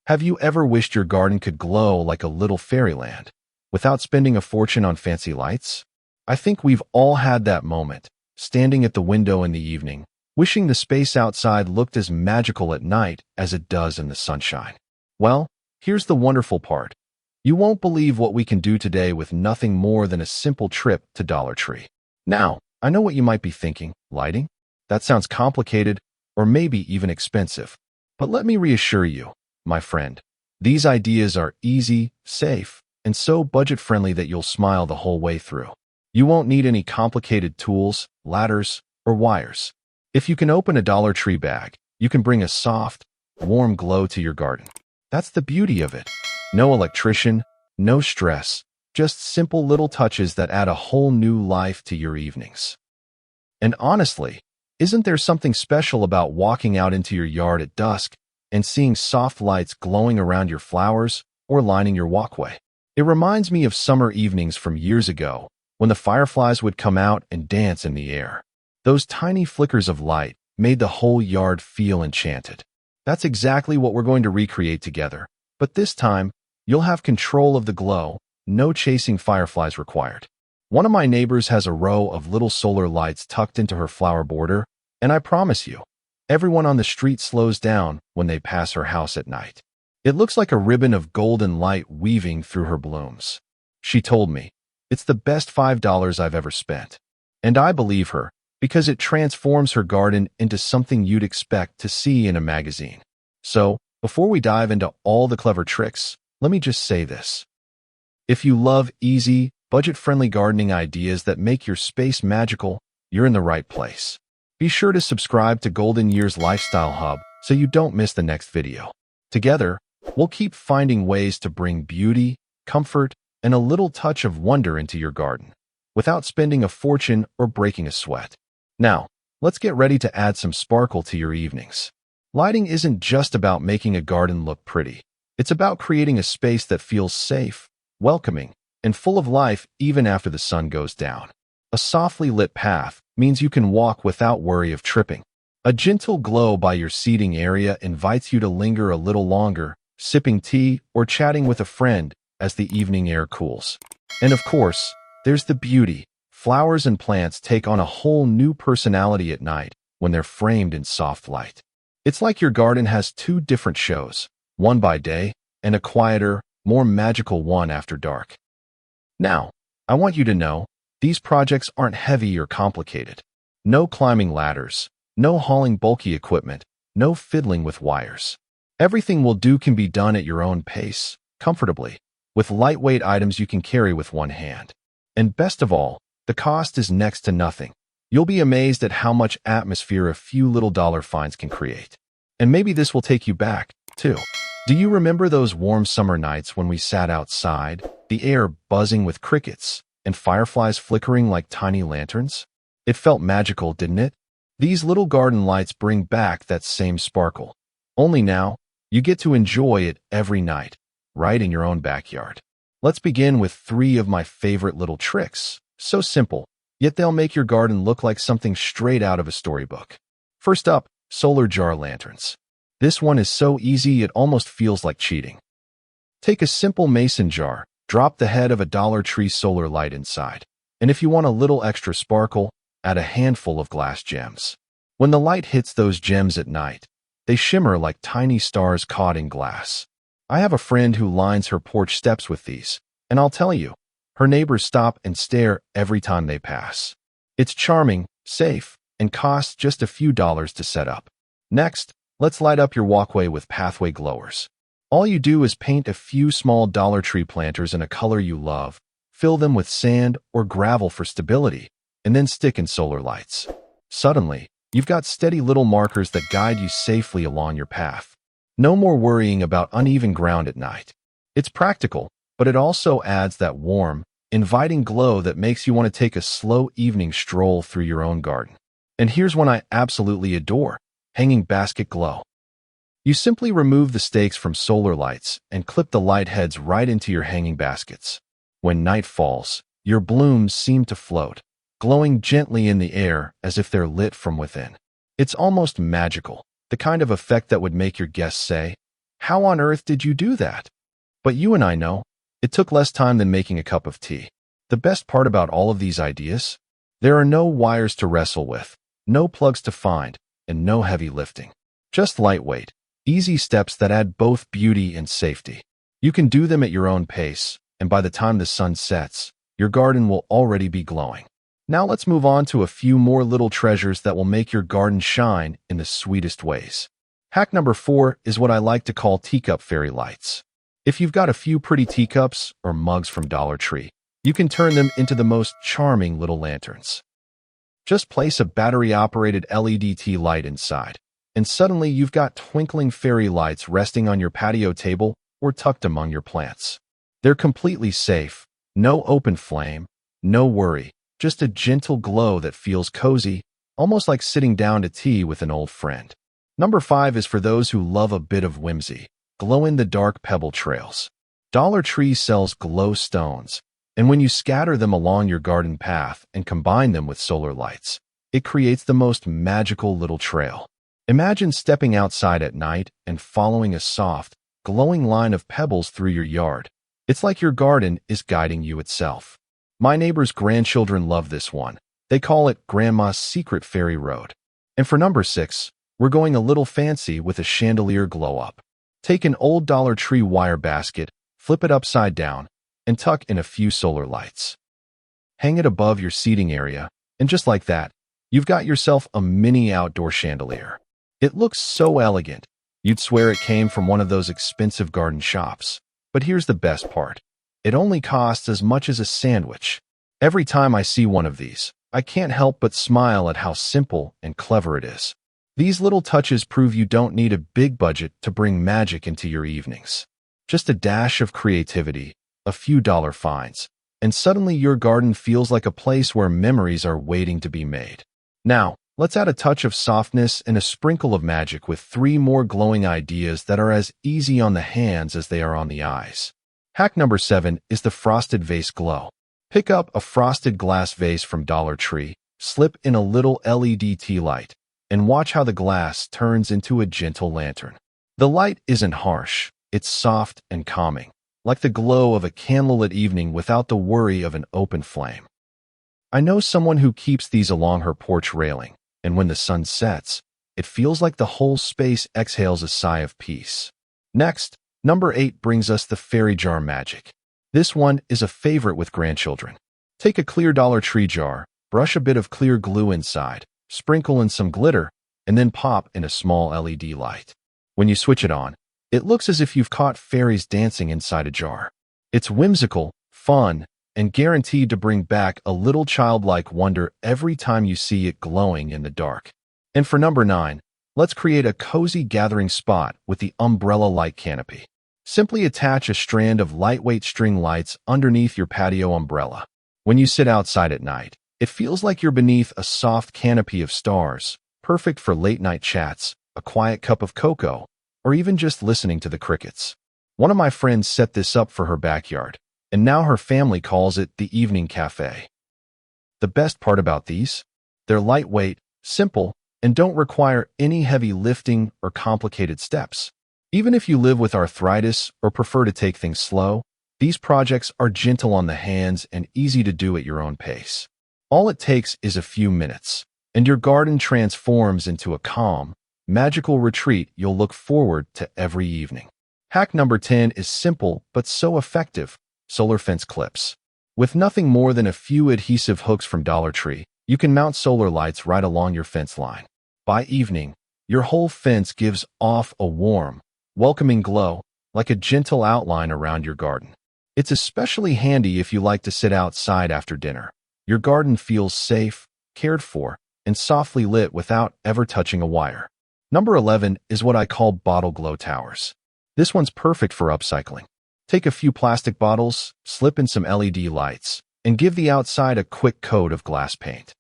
Have you ever wished your garden could glow like a little fairyland without spending a fortune on fancy lights? I think we've all had that moment, standing at the window in the evening, wishing the space outside looked as magical at night as it does in the sunshine. Well, here's the wonderful part. You won't believe what we can do today with nothing more than a simple trip to Dollar Tree. Now, I know what you might be thinking. Lighting? That sounds complicated, or maybe even expensive. But let me reassure you, my friend, these ideas are easy, safe, and so budget-friendly that you'll smile the whole way through. You won't need any complicated tools, ladders, or wires. If you can open a Dollar Tree bag, you can bring a soft, warm glow to your garden. That's the beauty of it. No electrician, no stress, just simple little touches that add a whole new life to your evenings. And honestly, isn't there something special about walking out into your yard at dusk and seeing soft lights glowing around your flowers or lining your walkway? It reminds me of summer evenings from years ago when the fireflies would come out and dance in the air. Those tiny flickers of light made the whole yard feel enchanted. That's exactly what we're going to recreate together, but this time, you'll have control of the glow, no chasing fireflies required. One of my neighbors has a row of little solar lights tucked into her flower border, and I promise you, everyone on the street slows down when they pass her house at night. It looks like a ribbon of golden light weaving through her blooms. She told me, it's the best $5 I've ever spent. And I believe her, because it transforms her garden into something you'd expect to see in a magazine. So, before we dive into all the clever tricks, let me just say this. If you love easy, budget-friendly gardening ideas that make your space magical, you're in the right place. Be sure to subscribe to Golden Year's Lifestyle Hub so you don't miss the next video. Together, we'll keep finding ways to bring beauty, comfort, and a little touch of wonder into your garden, without spending a fortune or breaking a sweat. Now, let's get ready to add some sparkle to your evenings. Lighting isn't just about making a garden look pretty. It's about creating a space that feels safe, welcoming, and full of life even after the sun goes down. A softly lit path means you can walk without worry of tripping. A gentle glow by your seating area invites you to linger a little longer, sipping tea or chatting with a friend as the evening air cools. And of course, there's the beauty. Flowers and plants take on a whole new personality at night when they're framed in soft light. It's like your garden has two different shows, one by day and a quieter, more magical one after dark. Now, I want you to know, these projects aren't heavy or complicated. No climbing ladders, no hauling bulky equipment, no fiddling with wires. Everything we'll do can be done at your own pace, comfortably, with lightweight items you can carry with one hand. And best of all, the cost is next to nothing. You'll be amazed at how much atmosphere a few little dollar finds can create. And maybe this will take you back, too. Do you remember those warm summer nights when we sat outside, the air buzzing with crickets, and fireflies flickering like tiny lanterns? It felt magical, didn't it? These little garden lights bring back that same sparkle. Only now, you get to enjoy it every night, right in your own backyard. Let's begin with 3 of my favorite little tricks. So simple, yet they'll make your garden look like something straight out of a storybook. First up, solar jar lanterns. This one is so easy it almost feels like cheating. Take a simple mason jar, drop the head of a Dollar Tree solar light inside, and if you want a little extra sparkle, add a handful of glass gems. When the light hits those gems at night, they shimmer like tiny stars caught in glass. I have a friend who lines her porch steps with these, and I'll tell you, her neighbors stop and stare every time they pass. It's charming, safe, and costs just a few dollars to set up. Next, let's light up your walkway with Pathwayglers. All you do is paint a few small Dollar Tree planters in a color you love, fill them with sand or gravel for stability, and then stick in solar lights. Suddenly, you've got steady little markers that guide you safely along your path. No more worrying about uneven ground at night. It's practical, but it also adds that warm, inviting glow that makes you want to take a slow evening stroll through your own garden. And here's one I absolutely adore, hanging basket glow. You simply remove the stakes from solar lights and clip the light heads right into your hanging baskets. When night falls, your blooms seem to float, glowing gently in the air as if they're lit from within. It's almost magical, the kind of effect that would make your guests say, How on earth did you do that? But you and I know, it took less time than making a cup of tea. The best part about all of these ideas? There are no wires to wrestle with, no plugs to find, and no heavy lifting. Just lightweight, easy steps that add both beauty and safety. You can do them at your own pace, and by the time the sun sets, your garden will already be glowing. Now let's move on to a few more little treasures that will make your garden shine in the sweetest ways. Hack number 4 is what I like to call teacup fairy lights. If you've got a few pretty teacups or mugs from Dollar Tree, you can turn them into the most charming little lanterns. Just place a battery-operated LED tea light inside, and suddenly you've got twinkling fairy lights resting on your patio table or tucked among your plants. They're completely safe, no open flame, no worry, just a gentle glow that feels cozy, almost like sitting down to tea with an old friend. Number 5 is for those who love a bit of whimsy, glow-in-the-dark pebble trails. Dollar Tree sells glow stones, and when you scatter them along your garden path and combine them with solar lights, it creates the most magical little trail. Imagine stepping outside at night and following a soft, glowing line of pebbles through your yard. It's like your garden is guiding you itself. My neighbor's grandchildren love this one. They call it Grandma's Secret Fairy Road. And for number 6, we're going a little fancy with a chandelier glow-up. Take an old Dollar Tree wire basket, flip it upside down, and tuck in a few solar lights. Hang it above your seating area, and just like that, you've got yourself a mini outdoor chandelier. It looks so elegant, you'd swear it came from one of those expensive garden shops. But here's the best part. It only costs as much as a sandwich. Every time I see one of these, I can't help but smile at how simple and clever it is. These little touches prove you don't need a big budget to bring magic into your evenings. Just a dash of creativity, a few dollar finds, and suddenly your garden feels like a place where memories are waiting to be made. Now, let's add a touch of softness and a sprinkle of magic with 3 more glowing ideas that are as easy on the hands as they are on the eyes. Hack number 7 is the frosted vase glow. Pick up a frosted glass vase from Dollar Tree, slip in a little LED tea light, and watch how the glass turns into a gentle lantern. The light isn't harsh, it's soft and calming, like the glow of a candlelit evening without the worry of an open flame. I know someone who keeps these along her porch railing, and when the sun sets, it feels like the whole space exhales a sigh of peace. Next, number 8 brings us the fairy jar magic. This one is a favorite with grandchildren. Take a clear Dollar Tree jar, brush a bit of clear glue inside, sprinkle in some glitter, and then pop in a small LED light. When you switch it on, it looks as if you've caught fairies dancing inside a jar. It's whimsical, fun, and guaranteed to bring back a little childlike wonder every time you see it glowing in the dark. And for number 9, let's create a cozy gathering spot with the umbrella-like canopy. Simply attach a strand of lightweight string lights underneath your patio umbrella. When you sit outside at night, it feels like you're beneath a soft canopy of stars, perfect for late-night chats, a quiet cup of cocoa, or even just listening to the crickets. One of my friends set this up for her backyard, and now her family calls it the evening cafe. The best part about these? They're lightweight, simple, and don't require any heavy lifting or complicated steps. Even if you live with arthritis or prefer to take things slow, these projects are gentle on the hands and easy to do at your own pace. All it takes is a few minutes, and your garden transforms into a calm, magical retreat you'll look forward to every evening. Hack number 10 is simple but so effective: solar fence clips. With nothing more than a few adhesive hooks from Dollar Tree, you can mount solar lights right along your fence line. By evening, your whole fence gives off a warm, welcoming glow, like a gentle outline around your garden. It's especially handy if you like to sit outside after dinner. Your garden feels safe, cared for, and softly lit without ever touching a wire. Number 11 is what I call bottle glow towers. This one's perfect for upcycling. Take a few plastic bottles, slip in some LED lights, and give the outside a quick coat of glass paint.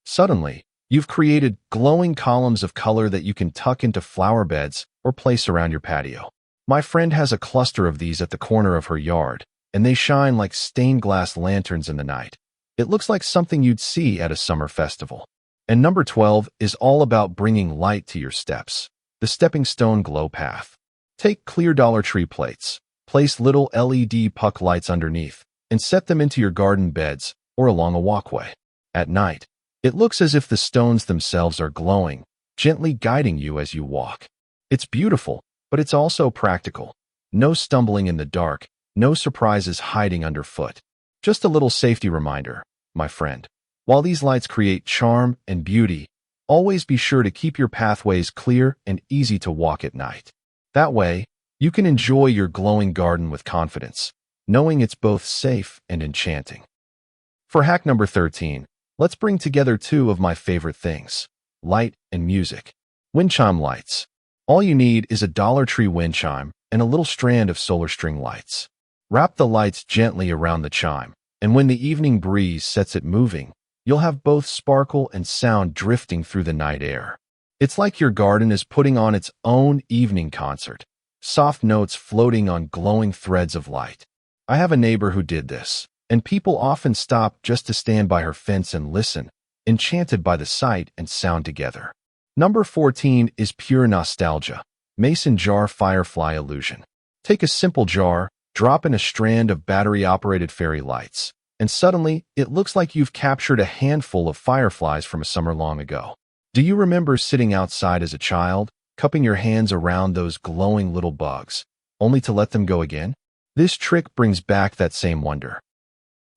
Suddenly, you've created glowing columns of color that you can tuck into flower beds or place around your patio. My friend has a cluster of these at the corner of her yard, and they shine like stained glass lanterns in the night. It looks like something you'd see at a summer festival. And number 12 is all about bringing light to your steps, the stepping stone glow path. Take clear Dollar Tree plates, place little LED puck lights underneath, and set them into your garden beds or along a walkway. At night, it looks as if the stones themselves are glowing, gently guiding you as you walk. It's beautiful, but it's also practical. No stumbling in the dark, no surprises hiding underfoot. Just a little safety reminder, my friend. While these lights create charm and beauty, always be sure to keep your pathways clear and easy to walk at night. That way, you can enjoy your glowing garden with confidence, knowing it's both safe and enchanting. For hack number 13, let's bring together two of my favorite things, light and music. Wind chime lights. All you need is a Dollar Tree wind chime and a little strand of solar string lights. Wrap the lights gently around the chime, and when the evening breeze sets it moving, you'll have both sparkle and sound drifting through the night air. It's like your garden is putting on its own evening concert, soft notes floating on glowing threads of light. I have a neighbor who did this, and people often stop just to stand by her fence and listen, enchanted by the sight and sound together. Number 14 is pure nostalgia, Mason Jar Firefly illusion. Take a simple jar, drop in a strand of battery-operated fairy lights, and suddenly it looks like you've captured a handful of fireflies from a summer long ago. Do you remember sitting outside as a child, cupping your hands around those glowing little bugs, only to let them go again? This trick brings back that same wonder,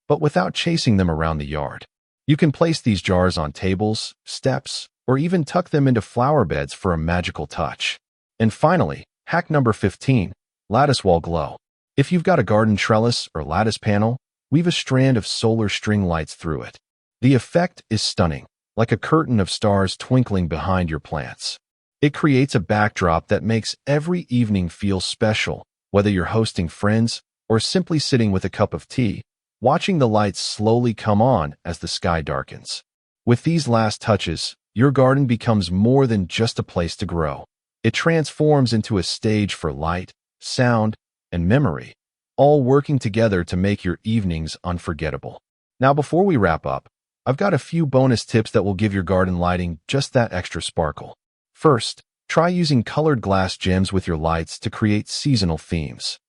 but without chasing them around the yard. You can place these jars on tables, steps, or even tuck them into flower beds for a magical touch. And finally, hack number 15, lattice wall glow. If you've got a garden trellis or lattice panel, weave a strand of solar string lights through it. The effect is stunning, like a curtain of stars twinkling behind your plants. It creates a backdrop that makes every evening feel special, whether you're hosting friends or simply sitting with a cup of tea, watching the lights slowly come on as the sky darkens. With these last touches, your garden becomes more than just a place to grow. It transforms into a stage for light, sound, and memory, all working together to make your evenings unforgettable. Now, before we wrap up, I've got a few bonus tips that will give your garden lighting just that extra sparkle. First, try using colored glass gems with your lights to create seasonal themes.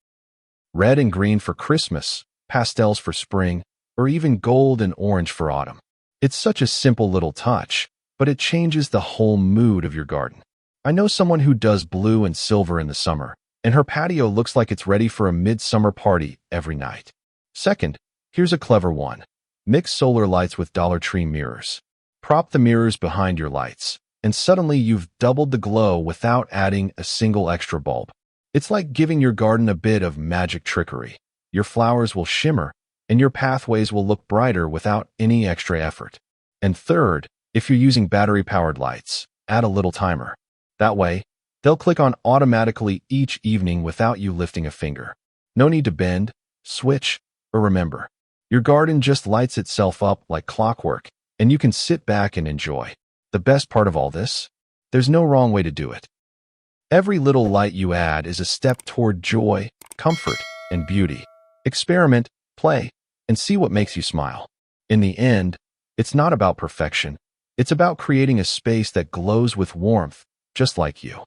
Red and green for Christmas, pastels for spring, or even gold and orange for autumn. It's such a simple little touch, but it changes the whole mood of your garden. I know someone who does blue and silver in the summer, and her patio looks like it's ready for a midsummer party every night. Second, here's a clever one. Mix solar lights with Dollar Tree mirrors. Prop the mirrors behind your lights, and suddenly you've doubled the glow without adding a single extra bulb. It's like giving your garden a bit of magic trickery. Your flowers will shimmer, and your pathways will look brighter without any extra effort. And third, if you're using battery-powered lights, add a little timer. That way, they'll click on automatically each evening without you lifting a finger. No need to bend, switch, or remember. Your garden just lights itself up like clockwork, and you can sit back and enjoy. The best part of all this? There's no wrong way to do it. Every little light you add is a step toward joy, comfort, and beauty. Experiment, play, and see what makes you smile. In the end, it's not about perfection. It's about creating a space that glows with warmth, just like you.